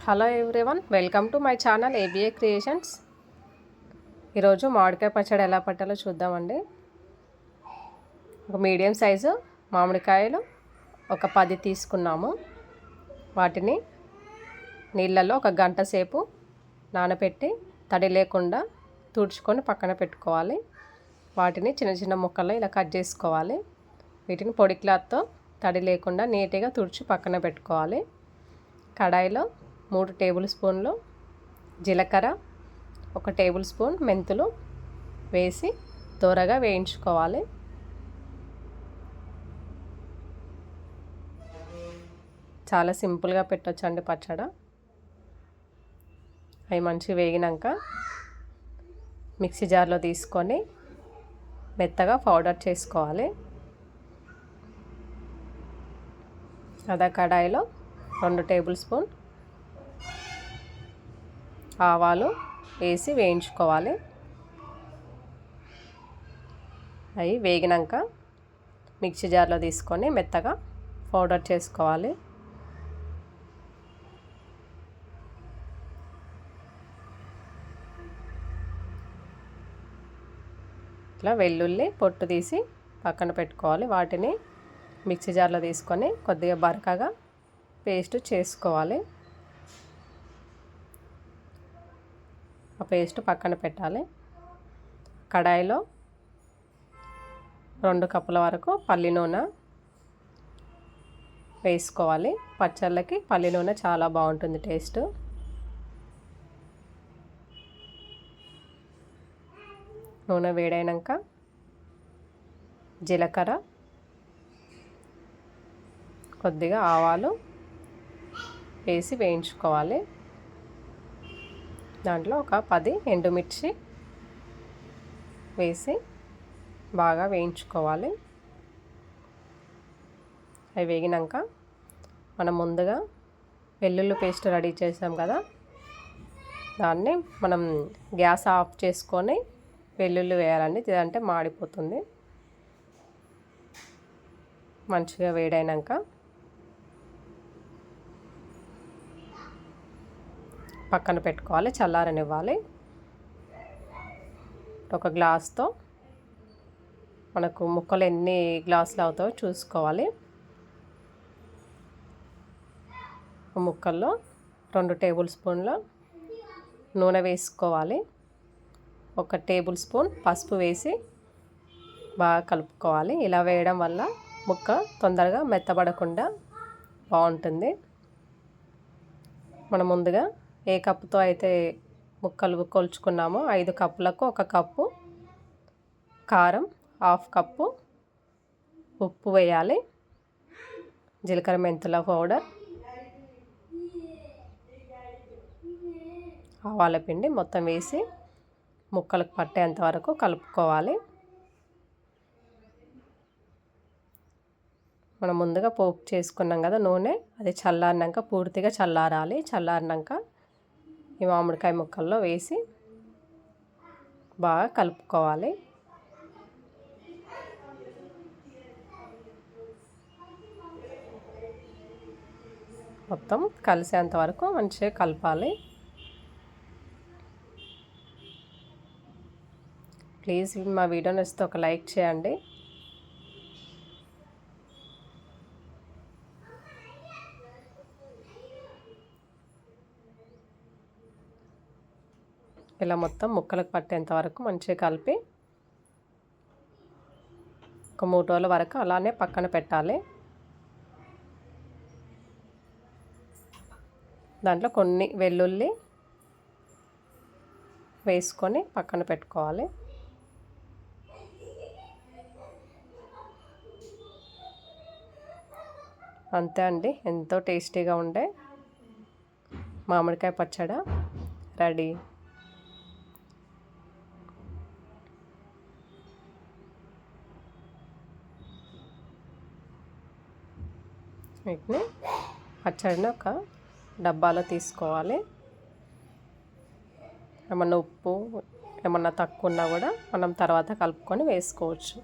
Hello everyone, welcome to my channel ABA creations. ఈరోజు మామిడికాయ పచ్చడి ఎలా పట్టాలో చూద్దామండి. ఒక మీడియం సైజు మామిడికాయలు ఒక 10 తీసుకున్నాము. వాటిని నీళ్ళల్లో ఒక గంట సేపు నానబెట్టి తడి లేకుండా తుడుచుకొని పక్కన పెట్టుకోవాలి. వాటిని చిన్న చిన్న ముక్కల్లో ఇలా కట్ చేసుకోవాలి. వీటిని పొడి క్లాత్తో తడి లేకుండా నీట్గా తుడిచి పక్కన పెట్టుకోవాలి. కడాయిలో 3 టేబుల్ స్పూన్లు జీలకర్ర, 1 టేబుల్ స్పూన్ మెంతులు వేసి దోరగా వేయించుకోవాలి. చాలా సింపుల్గా పెట్టొచ్చండి పచ్చడి. అవి మంచిగా వేగినాక మిక్సీ జార్లో తీసుకొని మెత్తగా పౌడర్ చేసుకోవాలి. అదే కడాయిలో 2 టేబుల్ స్పూన్ ఆవాలు వేసి వేయించుకోవాలి. అవి వేగినాక మిక్సీ జార్లో తీసుకొని మెత్తగా పౌడర్ చేసుకోవాలి. ఇట్లా వెల్లుల్లి పొట్టు తీసి పక్కన పెట్టుకోవాలి. వాటిని మిక్సీ జార్లో తీసుకొని కొద్దిగా బరకగా పేస్ట్ చేసుకోవాలి. ఆ పేస్ట్ పక్కన పెట్టాలి. కడాయిలో 2 కప్పుల వరకు పల్లి నూనె వేసుకోవాలి. పచ్చళ్ళకి పల్లి నూనె చాలా బాగుంటుంది టేస్ట్. నూనె వేడైనాక జీలకర్ర, కొద్దిగా ఆవాలు వేసి వేయించుకోవాలి. దాంట్లో ఒక 10 ఎండుమిర్చి వేసి బాగా వేయించుకోవాలి. అవి వేగినాక మనం ముందుగా వెల్లుల్లి పేస్ట్ రెడీ చేసాం కదా, దాన్ని మనం గ్యాస్ ఆఫ్ చేసుకొని వెల్లుల్లి వేయాలండి, ఇదంటే మాడిపోతుంది. మంచిగా వేడైనాక పక్కన పెట్టుకోవాలి, చల్లారనివ్వాలి. ఒక గ్లాస్తో మనకు ముక్కలు ఎన్ని గ్లాసులు అవుతాయో చూసుకోవాలి. ముక్కల్లో 2 టేబుల్ స్పూన్ల నూనె వేసుకోవాలి. 1 టేబుల్ స్పూన్ పసుపు వేసి బాగా కలుపుకోవాలి. ఇలా వేయడం వల్ల ముక్క తొందరగా మెత్తబడకుండా బాగుంటుంది. మనం ముందుగా ఏ కప్పుతో అయితే ముక్కలు కొలుచుకున్నామో 5 కప్పులకు 1 కప్పు కారం, 1/2 కప్పు ఉప్పు వేయాలి. జీలకర్ర మెంతుల పౌడర్, ఆవాల పిండి మొత్తం వేసి ముక్కలకు పట్టేంత వరకు కలుపుకోవాలి. మనం ముందుగా పోపు చేసుకున్నాం కదా నూనె, అది చల్లారినాక పూర్తిగా చల్లారాలి. చల్లారినాక ఈ మామిడికాయ ముక్కల్లో వేసి బాగా కలుపుకోవాలి. మొత్తం కలిసేంత వరకు మంచిగా కలపాలి. ప్లీజ్ మా వీడియో నచ్చితే ఒక లైక్ చేయండి. ఇలా మొత్తం ముక్కలకు పట్టేంత వరకు మంచిగా కలిపి ఒక 3 రోజుల వరకు అలానే పక్కన పెట్టాలి. దాంట్లో కొన్ని వెల్లుల్లి వేసుకొని పక్కన పెట్టుకోవాలి. అంతే అండి, ఎంతో టేస్టీగా ఉండే మామిడికాయ పచ్చడి రెడీ. వీటిని పచ్చడిని ఒక డబ్బాలో తీసుకోవాలి. ఏమన్నా ఉప్పు ఏమన్నా తక్కువ ఉన్నా కూడా మనం తర్వాత కలుపుకొని వేసుకోవచ్చు.